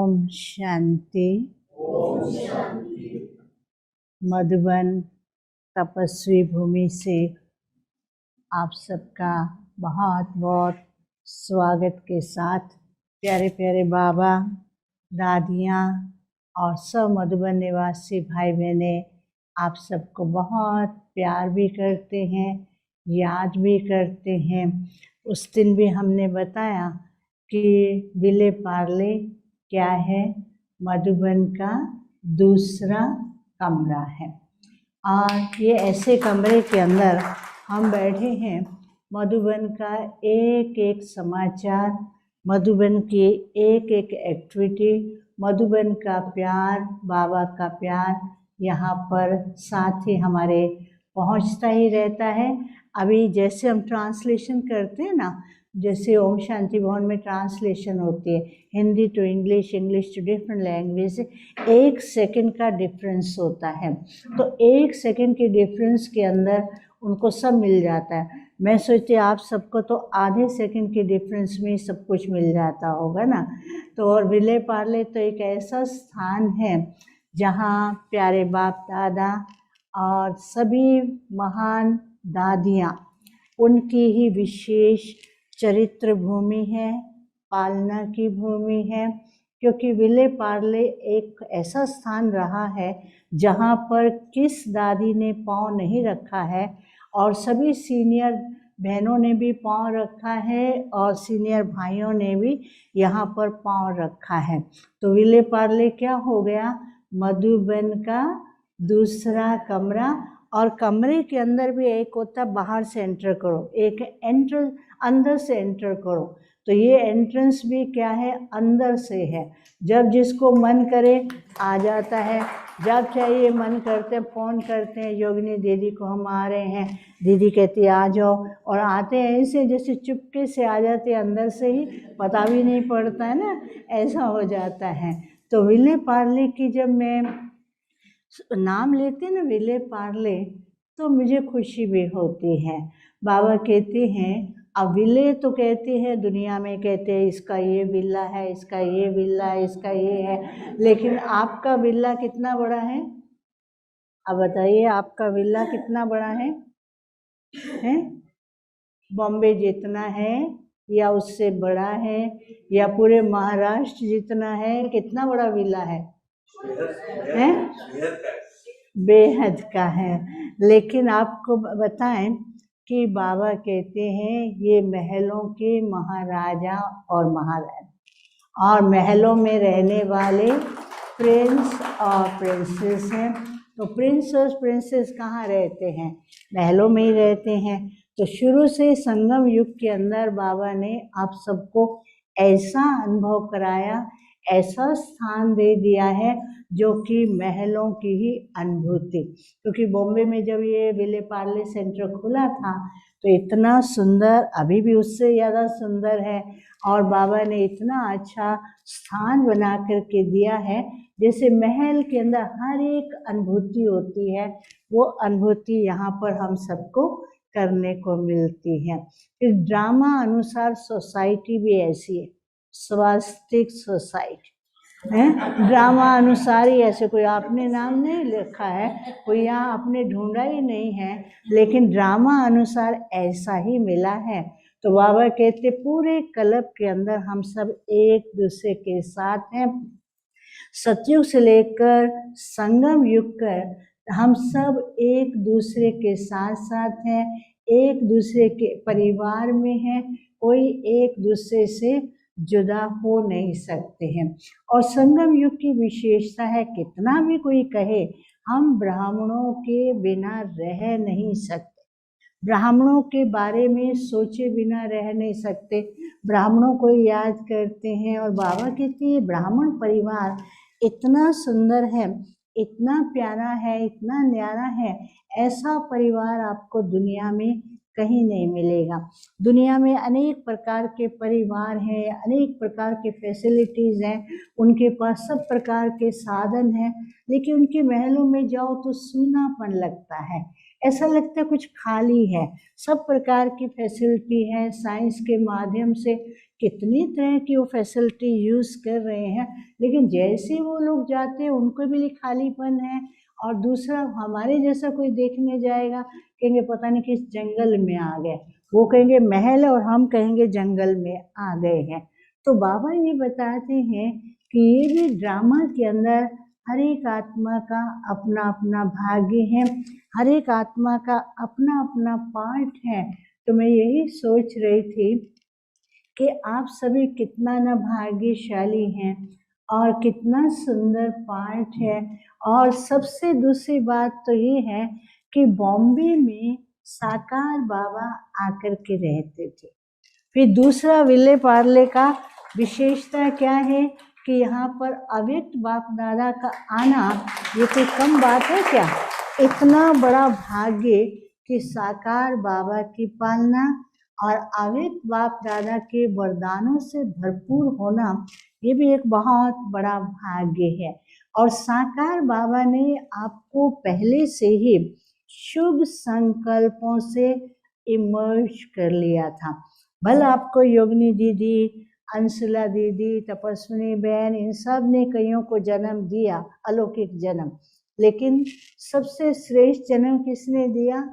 ओम शांति। मधुबन तपस्वी भूमि से आप सबका बहुत बहुत स्वागत के साथ प्यारे प्यारे बाबा दादियाँ और सब मधुबन निवासी भाई बहने आप सबको बहुत प्यार भी करते हैं, याद भी करते हैं। उस दिन भी हमने बताया कि विले पार्ले क्या है, मधुबन का दूसरा कमरा है। और ये ऐसे कमरे के अंदर हम बैठे हैं, मधुबन का एक एक समाचार, मधुबन की एक एक एक्टिविटी, मधुबन का प्यार, बाबा का प्यार यहाँ पर साथ ही हमारे पहुँचता ही रहता है। अभी जैसे हम ट्रांसलेशन करते हैं ना, जैसे ओम शांति भवन में ट्रांसलेशन होती है Hindi to English, English to different language, 1 second का डिफरेंस होता है। तो 1 सेकंड के डिफरेंस के अंदर उनको सब मिल जाता है। मैं सोचती आप सबको तो आधे सेकंड के डिफरेंस में सब कुछ मिल जाता होगा ना। तो और विले पार्ले तो एक ऐसा स्थान है जहाँ प्यारे बाप दादा और सभी महान दादियाँ, उनकी ही विशेष चरित्र भूमि है, पालना की भूमि है। क्योंकि विले पार्ले एक ऐसा स्थान रहा है जहाँ पर किस दादी ने पाँव नहीं रखा है, और सभी सीनियर बहनों ने भी पाँव रखा है और सीनियर भाइयों ने भी यहाँ पर पाँव रखा है। तो विले पार्ले क्या हो गया, मधुबन का दूसरा कमरा। और कमरे के अंदर भी एक होता है बाहर से एंटर करो, एक एंट्रेंस अंदर से एंटर करो। तो ये एंट्रेंस भी क्या है, अंदर से है। जब जिसको मन करे आ जाता है, जब चाहिए मन करते हैं फ़ोन करते हैं, योगिनी दीदी को हम आ रहे हैं, दीदी कहती है आ जाओ, और आते हैं ऐसे जैसे चुपके से आ जाते हैं, अंदर से ही पता भी नहीं पड़ता है ना, ऐसा हो जाता है। तो विले पार्ले की जब मैं नाम लेते हैं ना विले पार्ले, तो मुझे खुशी भी होती है। बाबा कहते हैं, अब विले तो कहते हैं दुनिया में, कहते हैं इसका ये विला है, इसका ये विला है, इसका ये है, लेकिन आपका विला कितना बड़ा है? अब बताइए आपका विला कितना बड़ा है? हैं? बॉम्बे जितना है या उससे बड़ा है, या पूरे महाराष्ट्र जितना है? कितना बड़ा विला है? हैं? बेहद का है। लेकिन आपको बताएं कि बाबा कहते हैं ये महलों के महाराजा और महारानी, और महलों में रहने वाले प्रिंस और प्रिंसेस हैं। तो प्रिंस और प्रिंसेस कहाँ रहते हैं? महलों में ही रहते हैं। तो शुरू से संगम युग के अंदर बाबा ने आप सबको ऐसा अनुभव कराया, ऐसा स्थान दे दिया है जो कि महलों की ही अनुभूति। क्योंकि बॉम्बे में जब ये विले पार्ले सेंटर खुला था तो इतना सुंदर, अभी भी उससे ज़्यादा सुंदर है, और बाबा ने इतना अच्छा स्थान बना करके दिया है, जैसे महल के अंदर हर एक अनुभूति होती है, वो अनुभूति यहाँ पर हम सबको करने को मिलती है। इस ड्रामा अनुसार सोसाइटी भी ऐसी है, स्वास्तिक सोसाइटी है। ड्रामा अनुसार ही ऐसे, कोई आपने नाम नहीं लिखा है, कोई यहाँ आपने ढूंढा ही नहीं है, लेकिन ड्रामा अनुसार ऐसा ही मिला है। तो बाबा कहते पूरे क्लब के अंदर हम सब एक दूसरे के साथ हैं। सतयुग से लेकर संगम युग कर हम सब एक दूसरे के साथ साथ हैं, एक दूसरे के परिवार में हैं, कोई एक दूसरे से जुदा हो नहीं सकते हैं। और संगम युग की विशेषता है, कितना भी कोई कहे हम ब्राह्मणों के बिना रह नहीं सकते, ब्राह्मणों के बारे में सोचे बिना रह नहीं सकते, ब्राह्मणों को याद करते हैं। और बाबा कहते हैं ब्राह्मण परिवार इतना सुंदर है, इतना प्यारा है, इतना न्यारा है, ऐसा परिवार आपको दुनिया में कहीं नहीं मिलेगा। दुनिया में अनेक प्रकार के परिवार हैं, अनेक प्रकार के फैसिलिटीज़ हैं, उनके पास सब प्रकार के साधन हैं, लेकिन उनके महलों में जाओ तो सूनापन लगता है, ऐसा लगता है कुछ खाली है। सब प्रकार की फैसिलिटी है, साइंस के माध्यम से कितनी तरह की वो फैसिलिटी यूज़ कर रहे हैं, लेकिन जैसे वो लोग जाते हैं उनको भी लिए खालीपन है। और दूसरा हमारे जैसा कोई देखने जाएगा, कहेंगे पता नहीं किस जंगल में आ गए, वो कहेंगे महल और हम कहेंगे जंगल में आ गए हैं। तो बाबा ये बताते हैं कि ये भी ड्रामा के अंदर हर एक आत्मा का अपना अपना भाग्य है, हर एक आत्मा का अपना अपना पार्ट है। तो मैं यही सोच रही थी कि आप सभी कितना ना भाग्यशाली हैं और कितना सुंदर पार्ट है। और सबसे दूसरी बात तो ये है कि बॉम्बे में साकार बाबा आकर के रहते थे। फिर दूसरा विले पार्ले का विशेषता क्या है कि यहाँ पर अव्यक्त बाप दादा का आना ये कोई कम बात है क्या? इतना बड़ा भाग्य कि साकार बाबा की पालना और अव्यक्त बाप दादा के वरदानों से भरपूर होना, ये भी एक बहुत बड़ा भाग्य है। और साकार बाबा ने आपको पहले से ही शुभ संकल्पों से इमर्ज कर लिया था। भले आपको योगिनी दीदी, अंशुला दीदी, तपस्विनी बहन, इन सब ने कईयों को जन्म दिया, अलौकिक जन्म, लेकिन सबसे श्रेष्ठ जन्म किसने दिया?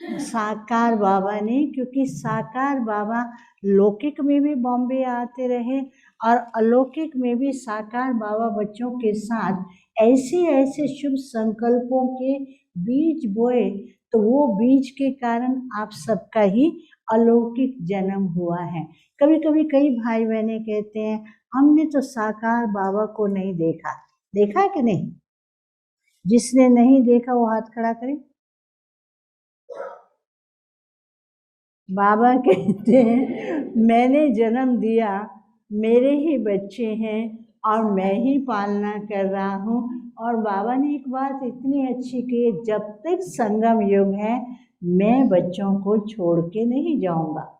साकार बाबा ने। क्योंकि साकार बाबा लौकिक में भी बॉम्बे आते रहे और अलौकिक में भी साकार बाबा बच्चों के साथ ऐसे ऐसे शुभ संकल्पों के बीज बोए, तो वो बीज के कारण आप सबका ही अलौकिक जन्म हुआ है। कभी कभी कई भाई बहनें कहते हैं हमने तो साकार बाबा को नहीं देखा। देखा कि नहीं? जिसने नहीं देखा वो हाथ खड़ा करे। बाबा कहते हैं मैंने जन्म दिया, मेरे ही बच्चे हैं और मैं ही पालना कर रहा हूँ। और बाबा ने एक बात इतनी अच्छी की, जब तक संगम युग है मैं बच्चों को छोड़ के नहीं जाऊँगा।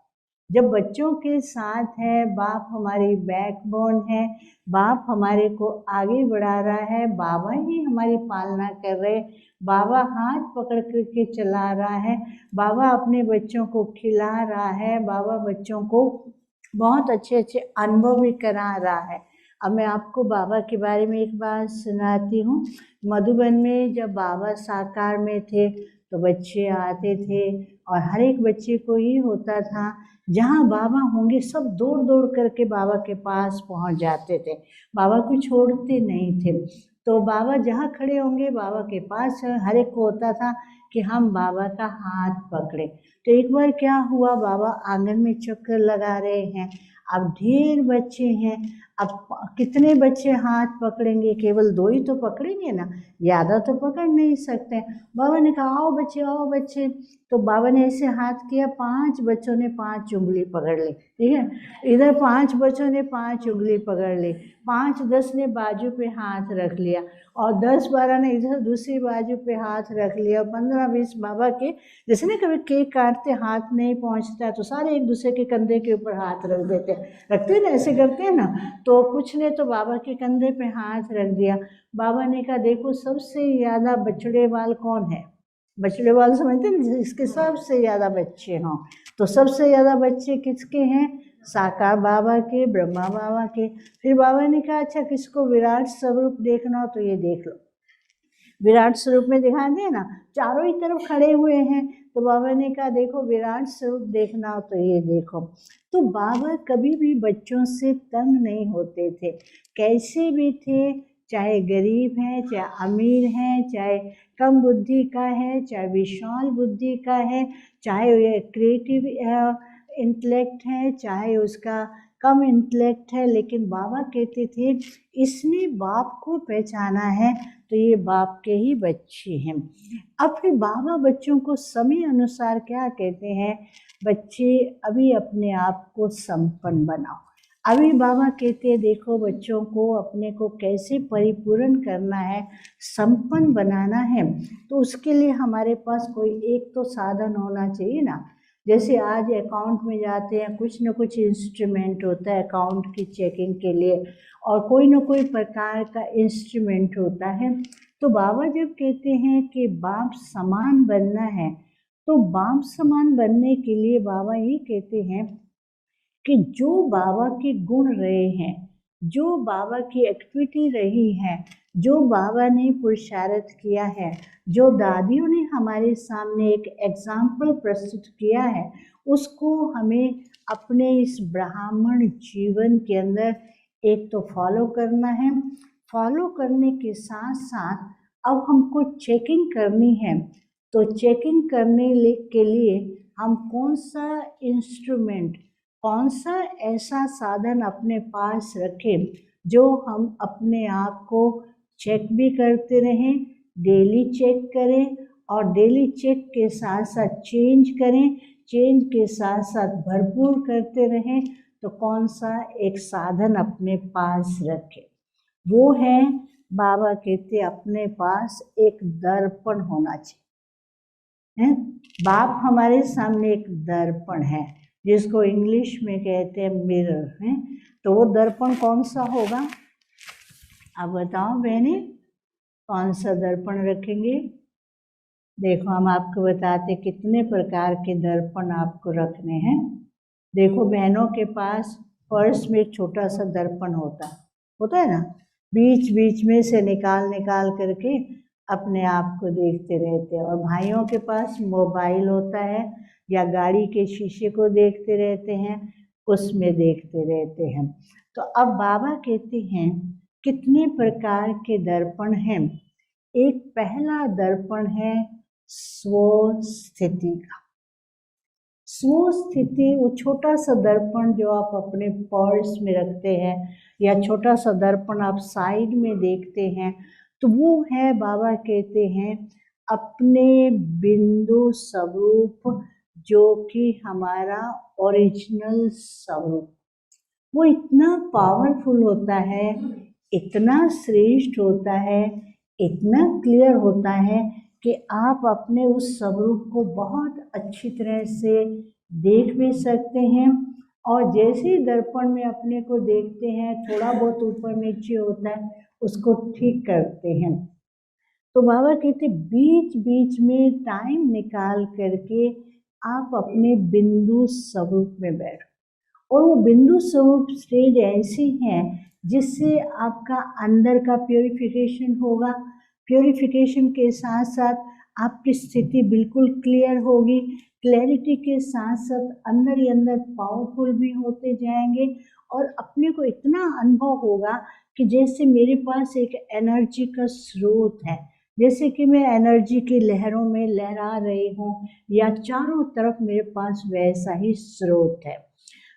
जब बच्चों के साथ है, बाप हमारी बैकबोन है, बाप हमारे को आगे बढ़ा रहा है, बाबा ही हमारी पालना कर रहे, बाबा हाथ पकड़ करके चला रहा है, बाबा अपने बच्चों को खिला रहा है, बाबा बच्चों को बहुत अच्छे अच्छे अनुभव भी करा रहा है। अब मैं आपको बाबा के बारे में एक बात सुनाती हूँ। मधुबन में जब बाबा साकार में थे तो बच्चे आते थे और हर एक बच्चे को ही होता था जहाँ बाबा होंगे सब दौड़ दौड़ करके बाबा के पास पहुँच जाते थे, बाबा को छोड़ते नहीं थे। तो बाबा जहाँ खड़े होंगे बाबा के पास हर एक को होता था कि हम बाबा का हाथ पकड़े। तो एक बार क्या हुआ, बाबा आंगन में चक्कर लगा रहे हैं, अब ढेर बच्चे हैं, अब कितने बच्चे हाथ पकड़ेंगे? केवल 2 ही तो पकड़ेंगे ना, ज़्यादा तो पकड़ नहीं सकते। बाबा ने कहा आओ बच्चे आओ बच्चे। तो बाबा ने ऐसे हाथ किया, 5 बच्चों ने 5 उंगली पकड़ ली, ठीक है। इधर 5 बच्चों ने 5 उंगली पकड़ ली, 5-10 ने बाजू पे हाथ रख लिया और 10-12 ने इधर दूसरी बाजू पे हाथ रख लिया, 15-20 बाबा के, जैसे ना कभी केक काटते हाथ नहीं पहुंचता तो सारे एक दूसरे के कंधे के ऊपर हाथ रख देते, रखते हैं ना, ऐसे करते हैं ना। तो कुछ ने तो बाबा के कंधे पे हाथ रख दिया। बाबा ने कहा देखो सबसे ज़्यादा बछड़े वाल कौन है? बछड़े वाल समझते हैं ना, इसके सबसे ज़्यादा बच्चे हों। तो सबसे ज़्यादा बच्चे किसके हैं? साकार बाबा के, ब्रह्मा बाबा के। फिर बाबा ने कहा अच्छा किसको विराट स्वरूप देखना हो तो ये देख लो। विराट स्वरूप में दिखा दिया ना, चारों ही तरफ खड़े हुए हैं। तो बाबा ने कहा देखो विराट स्वरूप देखना हो तो ये देखो। तो बाबा कभी भी बच्चों से तंग नहीं होते थे, कैसे भी थे, चाहे गरीब हैं, चाहे अमीर हैं, चाहे कम बुद्धि का है, चाहे विशाल बुद्धि का है, चाहे क्रिएटिव इंटेलेक्ट है, चाहे उसका कम इंटेलेक्ट है, लेकिन बाबा कहते थे इसने बाप को पहचाना है तो ये बाप के ही बच्चे हैं। अब फिर बाबा बच्चों को समय अनुसार क्या कहते हैं, बच्चे अभी अपने आप को संपन्न बनाओ। अभी बाबा कहते हैं देखो बच्चों को अपने को कैसे परिपूर्ण करना है, संपन्न बनाना है, तो उसके लिए हमारे पास कोई एक तो साधन होना चाहिए ना। जैसे आज अकाउंट में जाते हैं, कुछ न कुछ इंस्ट्रूमेंट होता है अकाउंट की चेकिंग के लिए, और कोई न कोई प्रकार का इंस्ट्रूमेंट होता है। तो बाबा जब कहते हैं कि बाप समान बनना है, तो बाप समान बनने के लिए बाबा ये कहते हैं कि जो बाबा के गुण रहे हैं, जो बाबा की एक्टिविटी रही है, जो बाबा ने पुरुषार्थ किया है, जो दादियों ने हमारे सामने एक एग्जाम्पल प्रस्तुत किया है, उसको हमें अपने इस ब्राह्मण जीवन के अंदर एक तो फॉलो करना है। फॉलो करने के साथ साथ अब हमको चेकिंग करनी है। तो चेकिंग करने के लिए हम कौन सा इंस्ट्रूमेंट, कौन सा ऐसा साधन अपने पास रखें जो हम अपने आप को चेक भी करते रहें, डेली चेक करें, और डेली चेक के साथ साथ चेंज करें, चेंज के साथ साथ भरपूर करते रहें। तो कौन सा एक साधन अपने पास रखें? वो है, बाबा कहते अपने पास एक दर्पण होना चाहिए। बाप हमारे सामने एक दर्पण है, जिसको इंग्लिश में कहते हैं मिरर है। तो वो दर्पण कौन सा होगा? आप बताओ बहने, कौन सा दर्पण रखेंगे? देखो हम आपको बताते कितने प्रकार के दर्पण आपको रखने हैं। देखो बहनों के पास पर्स में छोटा सा दर्पण होता है ना, बीच बीच में से निकाल निकाल करके अपने आप को देखते रहते हैं। और भाइयों के पास मोबाइल होता है या गाड़ी के शीशे को देखते रहते हैं, उसमें देखते रहते हैं। तो अब बाबा कहते हैं कितने प्रकार के दर्पण हैं। एक पहला दर्पण है स्वस्थिति का। स्वस्थिति, वो छोटा सा दर्पण जो आप अपने पर्स में रखते हैं, या छोटा सा दर्पण आप साइड में देखते हैं, तो वो है, बाबा कहते हैं, अपने बिंदु स्वरूप, जो कि हमारा ओरिजिनल स्वरूप। वो इतना पावरफुल होता है, इतना श्रेष्ठ होता है, इतना क्लियर होता है कि आप अपने उस स्वरूप को बहुत अच्छी तरह से देख भी सकते हैं। और जैसे ही दर्पण में अपने को देखते हैं, थोड़ा बहुत ऊपर नीचे होता है, उसको ठीक करते हैं। तो बाबा कहते बीच बीच में टाइम निकाल करके आप अपने बिंदु स्वरूप में बैठो। और वो बिंदु स्वरूप स्टेज ऐसी है जिससे आपका अंदर का प्योरिफिकेशन होगा। प्योरिफिकेशन के साथ साथ आपकी स्थिति बिल्कुल क्लियर होगी। क्लैरिटी के साथ साथ अंदर ही अंदर पावरफुल भी होते जाएंगे, और अपने को इतना अनुभव होगा कि जैसे मेरे पास एक एनर्जी का स्रोत है, जैसे कि मैं एनर्जी की लहरों में लहरा रही हूँ, या चारों तरफ मेरे पास वैसा ही स्रोत है।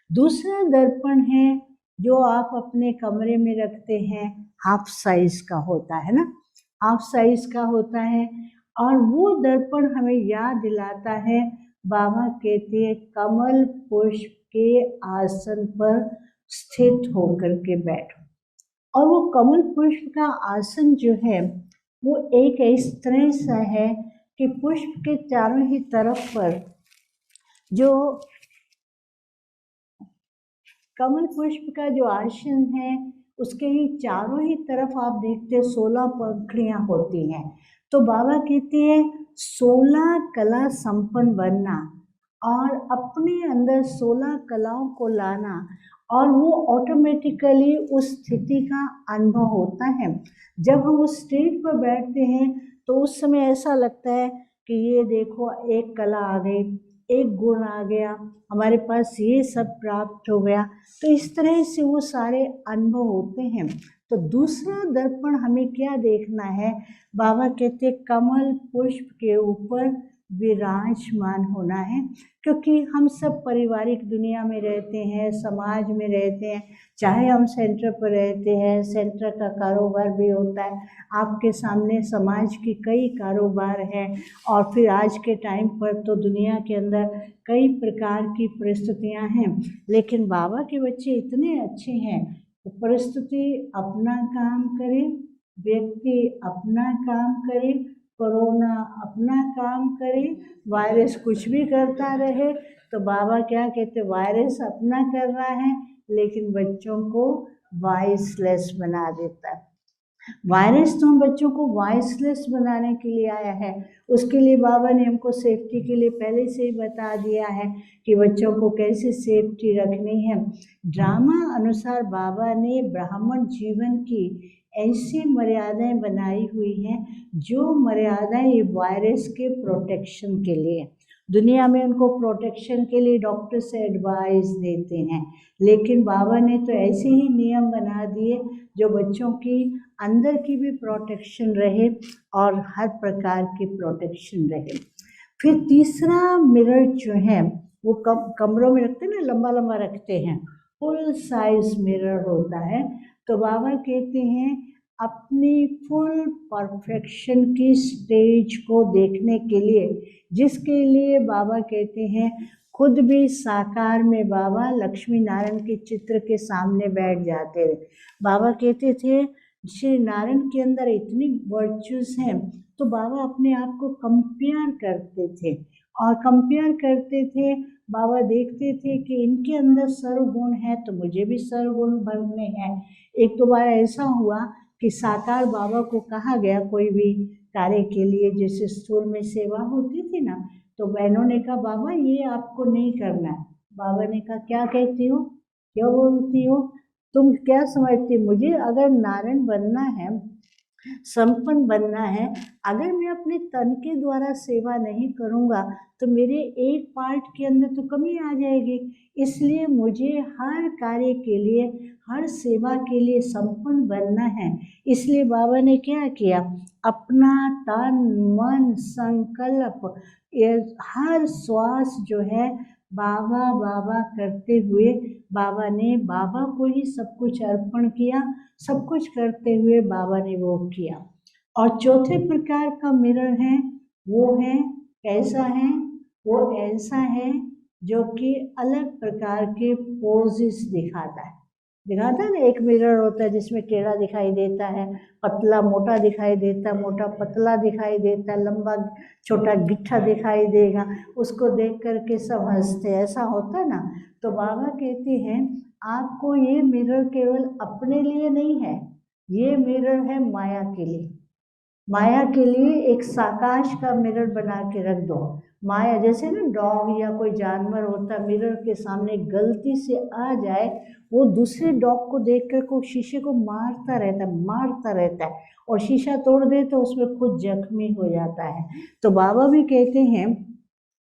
दूसरा दर्पण है जो आप अपने कमरे में रखते हैं, हाफ साइज का होता है ना, हाफ साइज का होता है। और वो दर्पण हमें याद दिलाता है, बाबा कहते हैं कमल पुष्प के आसन पर स्थित होकर के बैठो। और वो कमल पुष्प का आसन जो है, वो एक इस तरह सा है कि पुष्प के चारों ही तरफ पर, जो कमल पुष्प का जो आसन है, उसके ही चारों ही तरफ आप देखते 16 पंखुड़ियां होती हैं। तो बाबा कहते हैं 16 कला संपन्न बनना, और अपने अंदर 16 कलाओं को लाना, और वो ऑटोमेटिकली उस स्थिति का अनुभव होता है। जब हम उस स्टेज पर बैठते हैं तो उस समय ऐसा लगता है कि ये देखो एक कला आ गई, एक गुण आ गया, हमारे पास ये सब प्राप्त हो गया। तो इस तरह से वो सारे अनुभव होते हैं। तो दूसरा दर्पण हमें क्या देखना है? बाबा कहते कमल पुष्प के ऊपर विराजमान होना है, क्योंकि हम सब पारिवारिक दुनिया में रहते हैं, समाज में रहते हैं, चाहे हम सेंटर पर रहते हैं, सेंटर का कारोबार भी होता है, आपके सामने समाज की कई कारोबार हैं, और फिर आज के टाइम पर तो दुनिया के अंदर कई प्रकार की परिस्थितियां हैं। लेकिन बाबा के बच्चे इतने अच्छे हैं, तो परिस्थिति अपना काम करे, व्यक्ति अपना काम करे, कोरोना अपना काम करे, वायरस कुछ भी करता रहे, तो बाबा क्या कहते, वायरस अपना कर रहा है लेकिन बच्चों को वॉइसलेस बना देता है। वायरस तो हम बच्चों को वॉइसलेस बनाने के लिए आया है, उसके लिए बाबा ने हमको सेफ्टी के लिए पहले से ही बता दिया है कि बच्चों को कैसे सेफ्टी रखनी है। ड्रामा अनुसार बाबा ने ब्राह्मण जीवन की ऐसी मर्यादाएं बनाई हुई हैं जो मर्यादाएं ये वायरस के प्रोटेक्शन के लिए। दुनिया में उनको प्रोटेक्शन के लिए डॉक्टर से एडवाइस देते हैं, लेकिन बाबा ने तो ऐसे ही नियम बना दिए जो बच्चों की अंदर की भी प्रोटेक्शन रहे और हर प्रकार की प्रोटेक्शन रहे। फिर तीसरा मिरर जो है वो कमरों में रखते हैं ना, लंबा लंबा रखते हैं, फुल साइज मिरर होता है। तो बाबा कहते हैं अपनी फुल परफेक्शन की स्टेज को देखने के लिए, जिसके लिए बाबा कहते हैं खुद भी साकार में बाबा लक्ष्मी नारायण के चित्र के सामने बैठ जाते थे। बाबा कहते थे श्री नारायण के अंदर इतनी वर्चुअस हैं, तो बाबा अपने आप को कंपेयर करते थे और कंपेयर करते थे। बाबा देखते थे कि इनके अंदर सर्वगुण है तो मुझे भी सर्वगुण भरने हैं। एक तो बार ऐसा हुआ कि साकार बाबा को कहा गया कोई भी कार्य के लिए, जैसे स्कूल में सेवा होती थी ना, तो बहनों ने कहा बाबा ये आपको नहीं करना है। बाबा ने कहा क्या कहती हो, क्या बोलती हो, तुम क्या समझती, मुझे अगर नारायण बनना है, संपन्न बनना है, अगर मैं अपने तन के द्वारा सेवा नहीं करूँगा तो मेरे एक पार्ट के अंदर तो कमी आ जाएगी। इसलिए मुझे हर कार्य के लिए, हर सेवा के लिए संपन्न बनना है। इसलिए बाबा ने क्या किया, अपना तन मन संकल्प हर श्वास जो है बाबा बाबा करते हुए बाबा ने बाबा को ही सब कुछ अर्पण किया। सब कुछ करते हुए बाबा ने वो किया। और चौथे प्रकार का मिरर है वो है कैसा है, वो ऐसा है जो कि अलग प्रकार के पोजेस दिखाता है। ना, एक मिरर होता है जिसमें टेढ़ा दिखाई देता है, पतला मोटा दिखाई देता है, मोटा पतला दिखाई देता है, लंबा छोटा गिट्ठा दिखाई देगा, उसको देख करके सब हंसते, ऐसा होता ना। तो बाबा कहते हैं आपको ये मिरर केवल अपने लिए नहीं है, ये मिरर है माया के लिए। माया के लिए एक साकाश का मिरर बना के रख दो। माया जैसे ना डॉग या कोई जानवर होता है, मिरर के सामने गलती से आ जाए, वो दूसरे डॉग को देख कर को शीशे को मारता रहता है और शीशा तोड़ दे तो उसमें खुद जख्मी हो जाता है। तो बाबा भी कहते हैं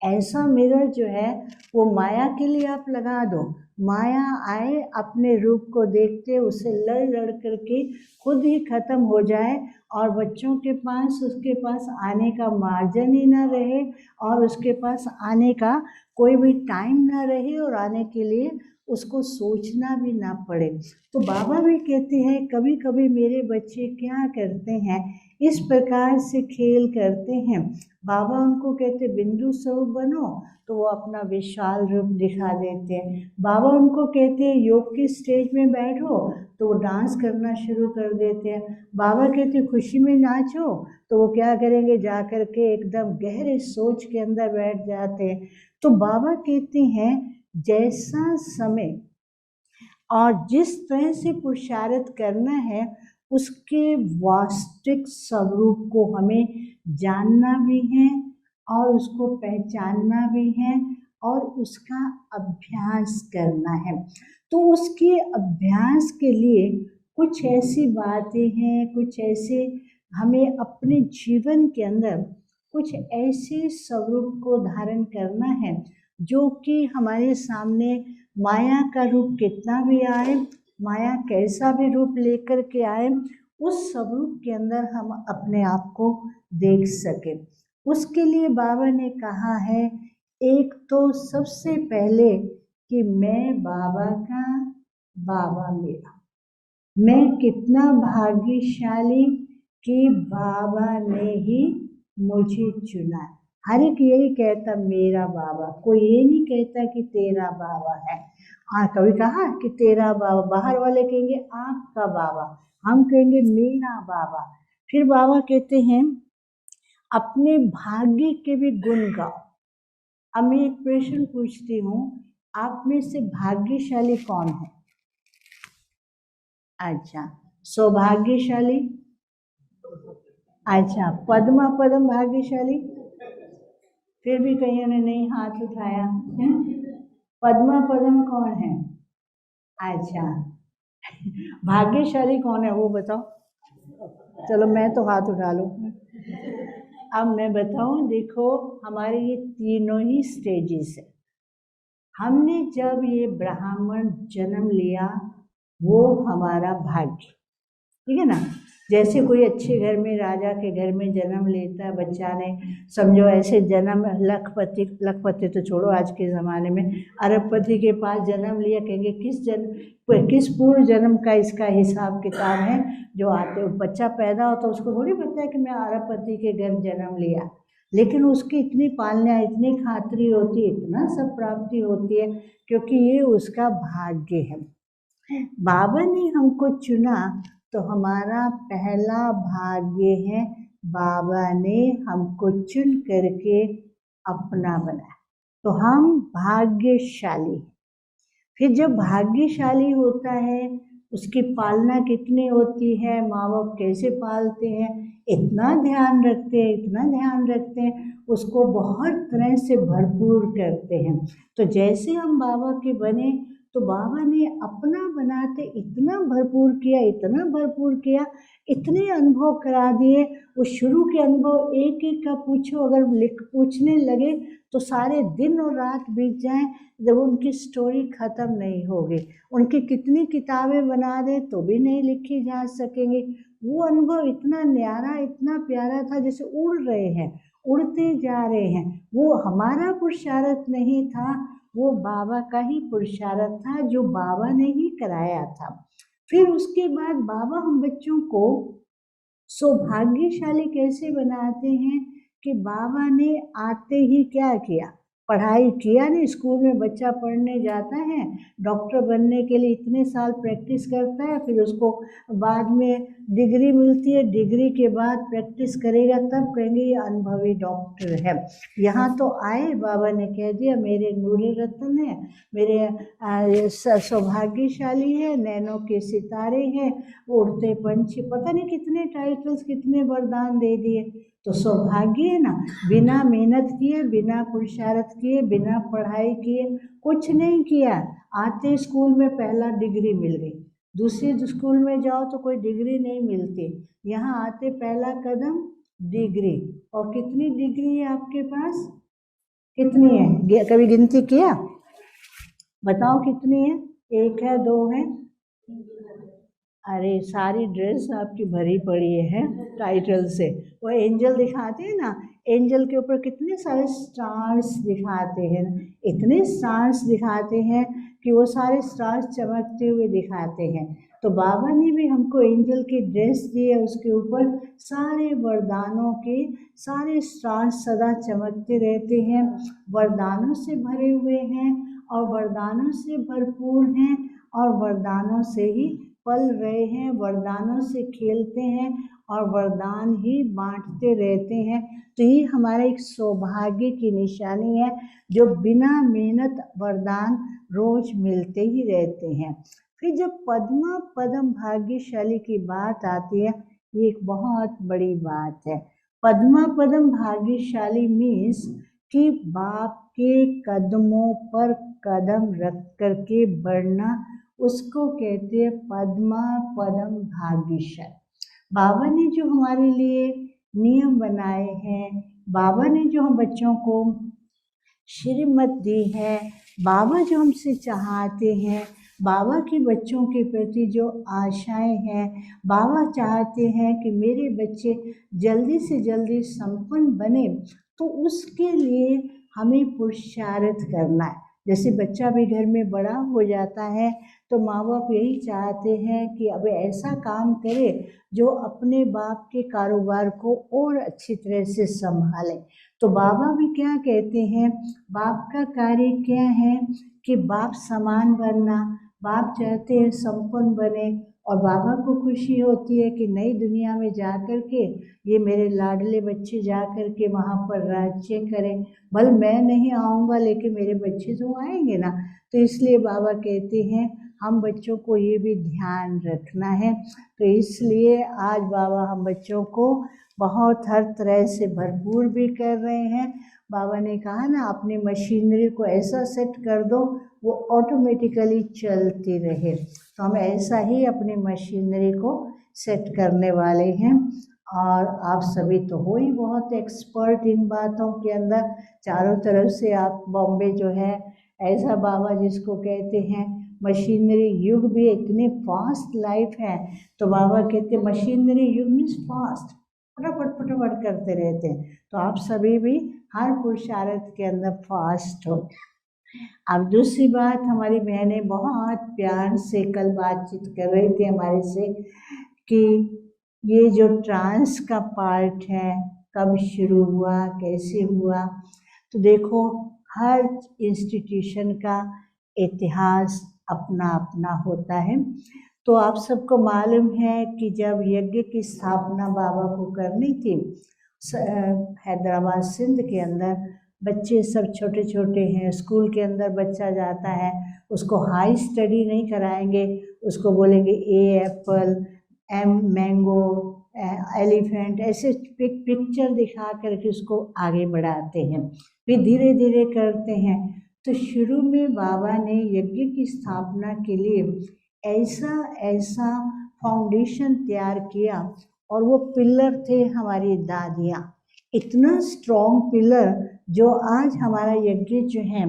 ऐसा मिरर जो है वो माया के लिए आप लगा दो। माया आए अपने रूप को देखते उसे लड़ लड़ करके खुद ही खत्म हो जाए और बच्चों के पास उसके पास आने का मार्जिन ही ना रहे और उसके पास आने का कोई भी टाइम ना रहे और आने के लिए उसको सोचना भी ना पड़े। तो बाबा भी कहते हैं कभी कभी मेरे बच्चे क्या करते हैं, इस प्रकार से खेल करते हैं। बाबा उनको कहते बिंदु स्वरूप बनो, तो वो अपना विशाल रूप दिखा देते हैं। बाबा उनको कहते हैं योग की स्टेज में बैठो, तो वो डांस करना शुरू कर देते हैं। बाबा कहते खुशी में नाचो, तो वो क्या करेंगे, जा कर के एकदम गहरे सोच के अंदर बैठ जाते हैं। तो बाबा कहते हैं जैसा समय और जिस तरह से पुरुषार्थ करना है उसके वास्तविक स्वरूप को हमें जानना भी है और उसको पहचानना भी है और उसका अभ्यास करना है। तो उसके अभ्यास के लिए कुछ ऐसी बातें हैं, कुछ ऐसे हमें अपने जीवन के अंदर कुछ ऐसे स्वरूप को धारण करना है जो कि हमारे सामने माया का रूप कितना भी आए, माया कैसा भी रूप लेकर के आए, उस स्वरूप के अंदर हम अपने आप को देख सके। उसके लिए बाबा ने कहा है एक तो सबसे पहले कि मैं बाबा का, बाबा मेरा। मैं कितना भाग्यशाली कि बाबा ने ही मुझे चुना। हर एक यही कहता मेरा बाबा, कोई ये नहीं कहता कि तेरा बाबा है। कभी कहा कि तेरा बाबा, बाहर वाले कहेंगे आपका बाबा, हम कहेंगे मेरा बाबा। फिर बाबा कहते हैं अपने भाग्य के भी गुण गाओ। अब मैं एक प्रश्न पूछती हूँ, आप में से भाग्यशाली कौन है? अच्छा, सौभाग्यशाली अच्छा, पद्मा पदम भाग्यशाली, फिर भी कईयों ने नहीं हाथ उठाया है? पद्मा पदम कौन है? अच्छा, भाग्यशाली कौन है वो बताओ। चलो मैं तो हाथ उठा लूं। अब मैं बताऊं, देखो हमारे ये तीनों ही स्टेजेस है। हमने जब ये ब्राह्मण जन्म लिया वो हमारा भाग्य, ठीक है ना। जैसे कोई अच्छे घर में, राजा के घर में जन्म लेता है बच्चा ने, समझो ऐसे जन्म, लखपति, लखपति तो छोड़ो आज के ज़माने में, अरबपति के पास जन्म लिया, कहेंगे किस पूर्व जन्म का इसका हिसाब किताब है। जो आते बच्चा पैदा होता है उसको थोड़ी पता है कि मैं अरबपति के घर जन्म लिया, लेकिन उसकी इतनी पालना, इतनी खातिरी होती है, इतना सब प्राप्ति होती है, क्योंकि ये उसका भाग्य है। बाबा ने हमको चुना तो हमारा पहला भाग्य है, बाबा ने हमको चुन करके अपना बनाया, तो हम भाग्यशाली। फिर जब भाग्यशाली होता है उसकी पालना कितनी होती है, माँ बाप कैसे पालते हैं, इतना ध्यान रखते हैं, इतना ध्यान रखते हैं, उसको बहुत तरह से भरपूर करते हैं। तो जैसे हम बाबा के बने तो बाबा ने अपना बनाते इतना भरपूर किया, इतना भरपूर किया, इतने अनुभव करा दिए। वो शुरू के अनुभव एक एक का पूछो, अगर पूछने लगे तो सारे दिन और रात बीत जाएं, जब उनकी स्टोरी खत्म नहीं होगी। उनकी कितनी किताबें बना दे तो भी नहीं लिखी जा सकेंगी। वो अनुभव इतना न्यारा, इतना प्यारा था, जैसे उड़ रहे हैं, उड़ते जा रहे हैं। वो हमारा पुरुषार्थ नहीं था, वो बाबा का ही पुरुषार्थ था, जो बाबा ने ही कराया था। फिर उसके बाद बाबा हम बच्चों को सौभाग्यशाली कैसे बनाते हैं कि बाबा ने आते ही क्या किया, पढ़ाई किया नहीं। स्कूल में बच्चा पढ़ने जाता है, डॉक्टर बनने के लिए इतने साल प्रैक्टिस करता है, फिर उसको बाद में डिग्री मिलती है, डिग्री के बाद प्रैक्टिस करेगा तब कहेंगे ये अनुभवी डॉक्टर है। यहाँ तो आए, बाबा ने कह दिया मेरे नूरे रत्न है, मेरे सौभाग्यशाली है, नैनों के सितारे हैं, उड़ते पंछी, पता नहीं कितने टाइटल्स, कितने वरदान दे दिए। तो सौभाग्य है ना, बिना मेहनत किए, बिना पुरुषार्थ किए, बिना पढ़ाई किए, कुछ नहीं किया, आते स्कूल में पहला डिग्री मिल गई। दूसरे स्कूल में जाओ तो कोई डिग्री नहीं मिलती, यहाँ आते पहला कदम डिग्री। और कितनी डिग्री है आपके पास, कितनी है, कभी गिनती किया, बताओ कितनी है, एक है, दो है, अरे सारी ड्रेस आपकी भरी पड़ी है टाइटल से। वो एंजल दिखाते हैं ना, एंजल के ऊपर कितने सारे स्टार्स दिखाते हैं, इतने स्टार्स दिखाते हैं कि वो सारे स्टार्स चमकते हुए दिखाते हैं। तो बाबा ने भी हमको एंजल की ड्रेस दी है, उसके ऊपर सारे वरदानों के सारे स्टार्स सदा चमकते रहते हैं, वरदानों से भरे हुए हैं और वरदानों से भरपूर हैं और वरदानों से ही पल रहे हैं, वरदानों से खेलते हैं और वरदान ही बांटते रहते हैं। तो ये हमारा एक सौभाग्य की निशानी है, जो बिना मेहनत वरदान रोज मिलते ही रहते हैं। फिर जब पद्मा पदम भाग्यशाली की बात आती है, ये एक बहुत बड़ी बात है। पद्मा पदम भाग्यशाली मीन्स कि बाप के कदमों पर कदम रख करके बढ़ना, उसको कहते हैं पद्मा पदम भाग्यशाली। बाबा ने जो हमारे लिए नियम बनाए हैं, बाबा ने जो हम बच्चों को श्रीमत दी है, बाबा जो हमसे चाहते हैं, बाबा के बच्चों के प्रति जो आशाएं हैं, बाबा चाहते हैं कि मेरे बच्चे जल्दी से जल्दी संपन्न बने, तो उसके लिए हमें पुरुषार्थ करना है। जैसे बच्चा भी घर में बड़ा हो जाता है तो माँ बाप यही चाहते हैं कि अब ऐसा काम करे जो अपने बाप के कारोबार को और अच्छी तरह से संभाले। तो बाबा भी क्या कहते हैं, बाप का कार्य क्या है कि बाप समान बनना, बाप चाहते हैं संपन्न बने, और बाबा को खुशी होती है कि नई दुनिया में जा कर के ये मेरे लाडले बच्चे जा कर के वहाँ पर राज्य करें। भले मैं नहीं आऊँगा लेकिन मेरे बच्चे तो आएंगे ना। तो इसलिए बाबा कहते हैं हम बच्चों को ये भी ध्यान रखना है। तो इसलिए आज बाबा हम बच्चों को बहुत हर तरह से भरपूर भी कर रहे हैं। बाबा ने कहा ना, अपनी मशीनरी को ऐसा सेट कर दो वो ऑटोमेटिकली चलती रहे। तो हम ऐसा ही अपनी मशीनरी को सेट करने वाले हैं। और आप सभी तो हो ही बहुत एक्सपर्ट इन बातों के अंदर। चारों तरफ से आप बॉम्बे जो है, ऐसा बाबा जिसको कहते हैं मशीनरी युग भी, इतने फास्ट लाइफ है। तो बाबा कहते हैं मशीनरी युग मीन्स फास्ट, फटाफट फटाफट करते रहते हैं। तो आप सभी भी हर पुरुषार्थ के अंदर फास्ट हो। अब दूसरी बात, हमारी बहनें बहुत प्यार से कल बातचीत कर रही थी हमारे से कि ये जो ट्रांस का पार्ट है कब शुरू हुआ, कैसे हुआ। तो देखो, हर इंस्टीट्यूशन का इतिहास अपना अपना होता है। तो आप सबको मालूम है कि जब यज्ञ की स्थापना बाबा को करनी थी हैदराबाद सिंध के अंदर, बच्चे सब छोटे छोटे हैं, स्कूल के अंदर बच्चा जाता है, उसको हाई स्टडी नहीं कराएंगे, उसको बोलेंगे ए एप्पल, एम मैंगो, एलिफेंट, ऐसे पिक्चर दिखा करके उसको आगे बढ़ाते हैं, फिर धीरे धीरे करते हैं। तो शुरू में बाबा ने यज्ञ की स्थापना के लिए ऐसा ऐसा फाउंडेशन तैयार किया, और वो पिलर थे हमारी दादियाँ, इतना स्ट्रॉन्ग पिलर जो आज हमारा यज्ञ जो है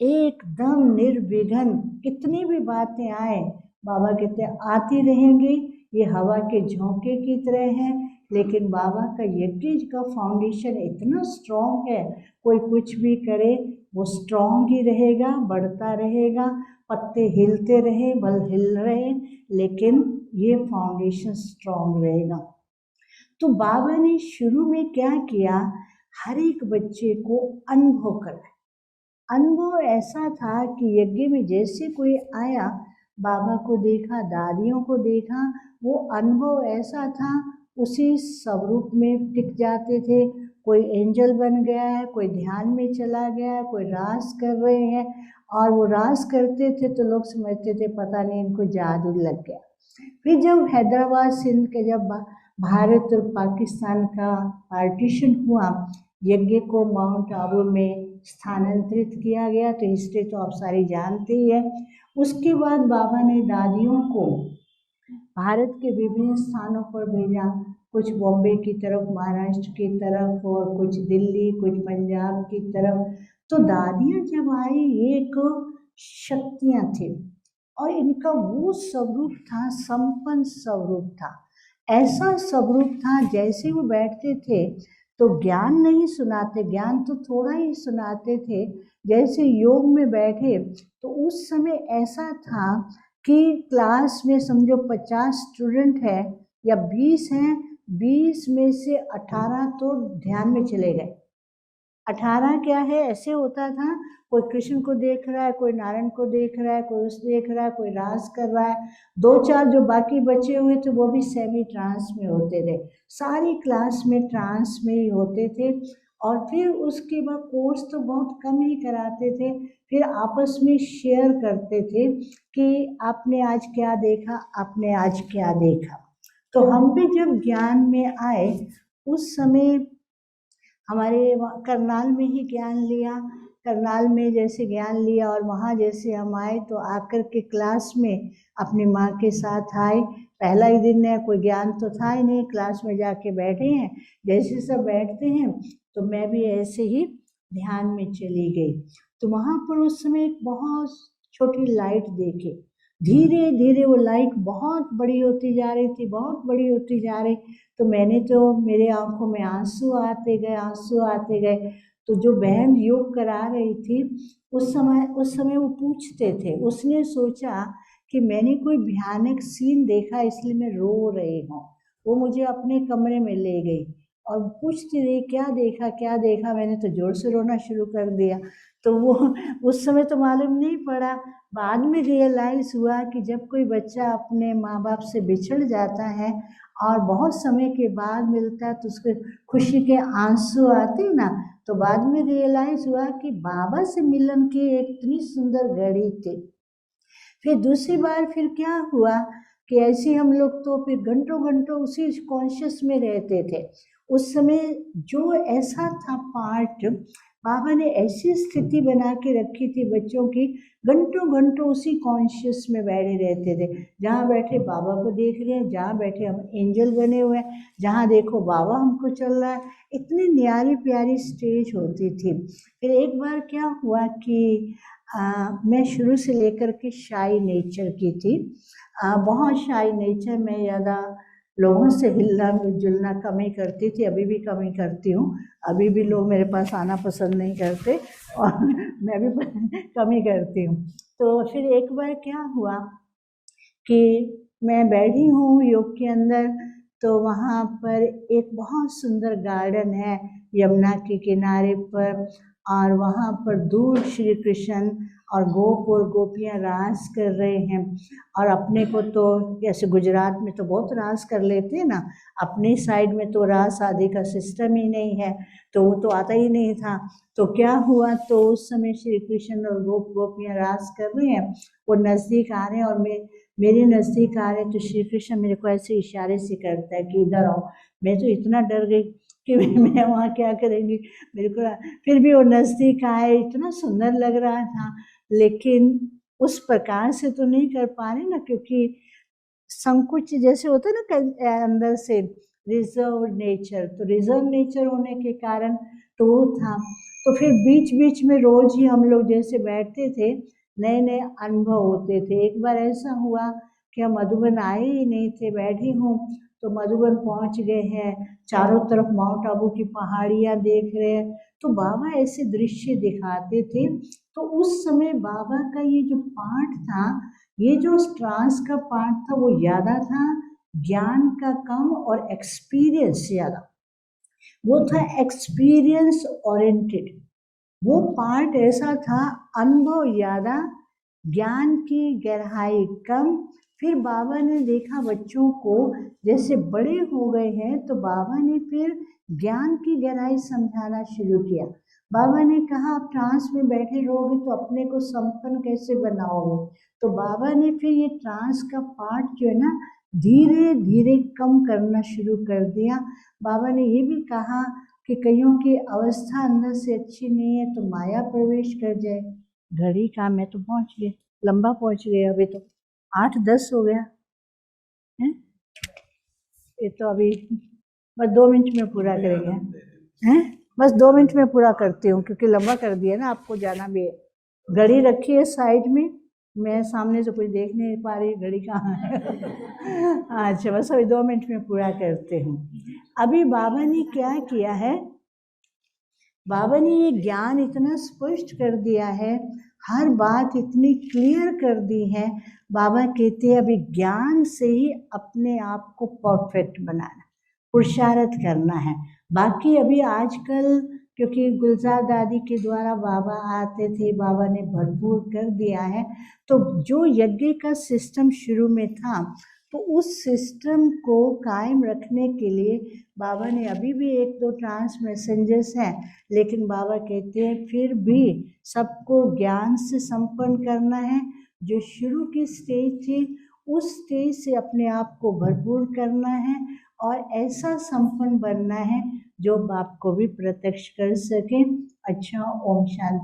एकदम निर्विघ्न, कितनी भी बातें आए, बाबा कहते आती रहेंगी, ये हवा के झोंके की तरह है, लेकिन बाबा का यज्ञ का फाउंडेशन इतना स्ट्रॉन्ग है, कोई कुछ भी करे वो स्ट्रॉन्ग ही रहेगा, बढ़ता रहेगा, पत्ते हिलते रहे, बल हिल रहे, लेकिन ये फाउंडेशन स्ट्रॉन्ग रहेगा। तो बाबा ने शुरू में क्या किया, हर एक बच्चे को अनुभव कराया। अनुभव ऐसा था कि यज्ञ में जैसे कोई आया, बाबा को देखा, दादियों को देखा, वो अनुभव ऐसा था, उसी स्वरूप में टिक जाते थे। कोई एंजल बन गया है, कोई ध्यान में चला गया है, कोई रास कर रहे हैं, और वो रास करते थे तो लोग समझते थे पता नहीं इनको जादू लग गया। फिर जब हैदराबाद सिंध के जब भारत और पाकिस्तान का पार्टीशन हुआ, यज्ञ को माउंट आबू में स्थानांतरित किया गया, तो हिस्ट्री तो आप सारी जानते ही है। उसके बाद बाबा ने दादियों को भारत के विभिन्न स्थानों पर भेजा, कुछ बॉम्बे की तरफ, महाराष्ट्र की तरफ, और कुछ दिल्ली, कुछ पंजाब की तरफ। तो दादियाँ जब आई, एक शक्तियाँ थी, और इनका वो स्वरूप था, संपन्न स्वरूप था, ऐसा स्वरूप था जैसे वो बैठते थे तो ज्ञान नहीं सुनाते, ज्ञान तो थोड़ा ही सुनाते थे, जैसे योग में बैठे तो उस समय ऐसा था कि क्लास में समझो 50 स्टूडेंट है या 20 हैं, 20 में से 18 तो ध्यान में चले गए। 18 क्या है, ऐसे होता था, कोई कृष्ण को देख रहा है, कोई नारायण को देख रहा है, कोई उस देख रहा है, कोई रास कर रहा है, 2-4 जो बाकी बचे हुए थे वो भी सेमी ट्रांस में होते थे, सारी क्लास में ट्रांस में ही होते थे। और फिर उसके बाद कोर्स तो बहुत कम ही कराते थे, फिर आपस में शेयर करते थे कि आपने आज क्या देखा, आपने आज क्या देखा। तो हम भी जब ज्ञान में आए, उस समय हमारे करनाल में ही ज्ञान लिया, करनाल में जैसे ज्ञान लिया, और वहाँ जैसे हम आए तो आकर के क्लास में अपनी माँ के साथ आए। पहला ही दिन है, कोई ज्ञान तो था ही नहीं, क्लास में जाके बैठे हैं, जैसे सब बैठते हैं तो मैं भी ऐसे ही ध्यान में चली गई। तो वहाँ पर उस समय एक बहुत छोटी लाइट देखी, धीरे धीरे वो लाइट बहुत बड़ी होती जा रही थी, बहुत बड़ी होती जा रही। तो मैंने तो, मेरे आंखों में आंसू आते गए, आंसू आते गए। तो जो बहन योग करा रही थी, उस समय वो पूछते थे, उसने सोचा कि मैंने कोई भयानक सीन देखा इसलिए मैं रो रही हूँ। वो मुझे अपने कमरे में ले गई और पूछती रही क्या देखा क्या देखा, मैंने तो जोर से रोना शुरू कर दिया। तो वो उस समय तो मालूम नहीं पड़ा, बाद में रियलाइज़ हुआ कि जब कोई बच्चा अपने माँ बाप से बिछड़ जाता है और बहुत समय के बाद मिलता है तो उसके खुशी के आंसू आते हैं ना, तो बाद में रियलाइज़ हुआ कि बाबा से मिलन की एक इतनी सुंदर घड़ी थी। फिर दूसरी बार फिर क्या हुआ कि ऐसे हम लोग तो फिर घंटों घंटों उसी कॉन्शियस में रहते थे। उस समय जो ऐसा था पार्ट, बाबा ने ऐसी स्थिति बना के रखी थी बच्चों की, घंटों घंटों उसी कॉन्शियस में बैठे रहते थे। जहाँ बैठे बाबा को देख रहे हैं, जहाँ बैठे हम एंजल बने हुए हैं, जहाँ देखो बाबा हमको चल रहा है। इतनी न्यारी प्यारी स्टेज होती थी। फिर एक बार क्या हुआ कि मैं शुरू से लेकर के शाई नेचर की थी, बहुत शाई नेचर में, ज़्यादा लोगों से हिलना जुलना कम ही करती थी, अभी भी कम ही करती हूँ। अभी भी लोग मेरे पास आना पसंद नहीं करते और मैं भी कम ही करती हूँ। तो फिर एक बार क्या हुआ कि मैं बैठी हूँ योग के अंदर, तो वहाँ पर एक बहुत सुंदर गार्डन है यमुना के किनारे पर, और वहाँ पर दूर श्री कृष्ण और गोप और गोपियाँ रास कर रहे हैं। और अपने को तो जैसे गुजरात में तो बहुत रास कर लेते हैं ना, अपनी साइड में तो रास आदि का सिस्टम ही नहीं है, तो वो तो आता ही नहीं था। तो क्या हुआ, तो उस समय श्री कृष्ण और गोप गोपियाँ रास कर रहे हैं, वो नज़दीक आ रहे हैं और मेरे नज़दीक आ रहे, तो श्री कृष्ण मेरे को ऐसे इशारे से करता है कि इधर आओ। मैं तो इतना डर गई कि मैं वहाँ क्या करेंगी, मेरे को। फिर भी वो नज़दीक आए, इतना सुंदर लग रहा था, लेकिन उस प्रकार से तो नहीं कर पा रहे ना, क्योंकि संकुच जैसे होता है ना अंदर से, रिजर्व नेचर, तो रिजर्व नेचर होने के कारण तो वो था। तो फिर बीच बीच में रोज ही हम लोग जैसे बैठते थे, नए नए अनुभव होते थे। एक बार ऐसा हुआ कि हम मधुबन आए ही नहीं थे, बैठी हूँ तो मधुबन पहुँच गए हैं, चारों तरफ माउंट आबू की पहाड़ियाँ देख रहे हैं, तो बाबा ऐसे दृश्य दिखाते थे। तो उस समय बाबा का ये जो पाठ था, ये जो ट्रांस का पार्ट था, वो ज़्यादा था, ज्ञान का कम और एक्सपीरियंस ज़्यादा। वो था एक्सपीरियंस ओरिएंटेड। वो पार्ट ऐसा था, अनुभव ज़्यादा, ज्ञान की गहराई कम। फिर बाबा ने देखा बच्चों को जैसे बड़े हो गए हैं, तो बाबा ने फिर ज्ञान की गहराई समझाना शुरू किया। बाबा ने कहा आप ट्रांस में बैठे रहोगे तो अपने को संपन्न कैसे बनाओगे। तो बाबा ने फिर ये ट्रांस का पार्ट जो है ना, धीरे धीरे कम करना शुरू कर दिया। बाबा ने ये भी कहा कि कईयों की अवस्था अंदर से अच्छी नहीं है तो माया प्रवेश कर जाए। घड़ी का मैं तो पहुंच गए, लंबा पहुंच गए, अभी तो 8:10 हो गया है। ये तो अभी बस 2 मिनट में पूरा करेंगे हैं, बस 2 मिनट में पूरा करती हूँ, क्योंकि लंबा कर दिया ना, आपको जाना भी है। घड़ी रखी है साइड में, मैं सामने से कुछ देख नहीं पा रही, घड़ी कहाँ है। अच्छा, बस अभी 2 मिनट में पूरा करते हूँ। अभी बाबा ने क्या किया है, बाबा ने ये ज्ञान इतना स्पष्ट कर दिया है, हर बात इतनी क्लियर कर दी है। बाबा कहते हैं अभी ज्ञान से ही अपने आप को परफेक्ट बनाना, पुरुषार्थ करना है। बाकी अभी आजकल क्योंकि गुलजार दादी के द्वारा बाबा आते थे, बाबा ने भरपूर कर दिया है, तो जो यज्ञ का सिस्टम शुरू में था, तो उस सिस्टम को कायम रखने के लिए बाबा ने अभी भी 1-2 ट्रांस मैसेंजर्स हैं, लेकिन बाबा कहते हैं फिर भी सबको ज्ञान से संपन्न करना है। जो शुरू की स्टेज थी, उस स्टेज से अपने आप को भरपूर करना है और ऐसा संपन्न बनना है जो बाप को भी प्रत्यक्ष कर सके। अच्छा, ओम शांति।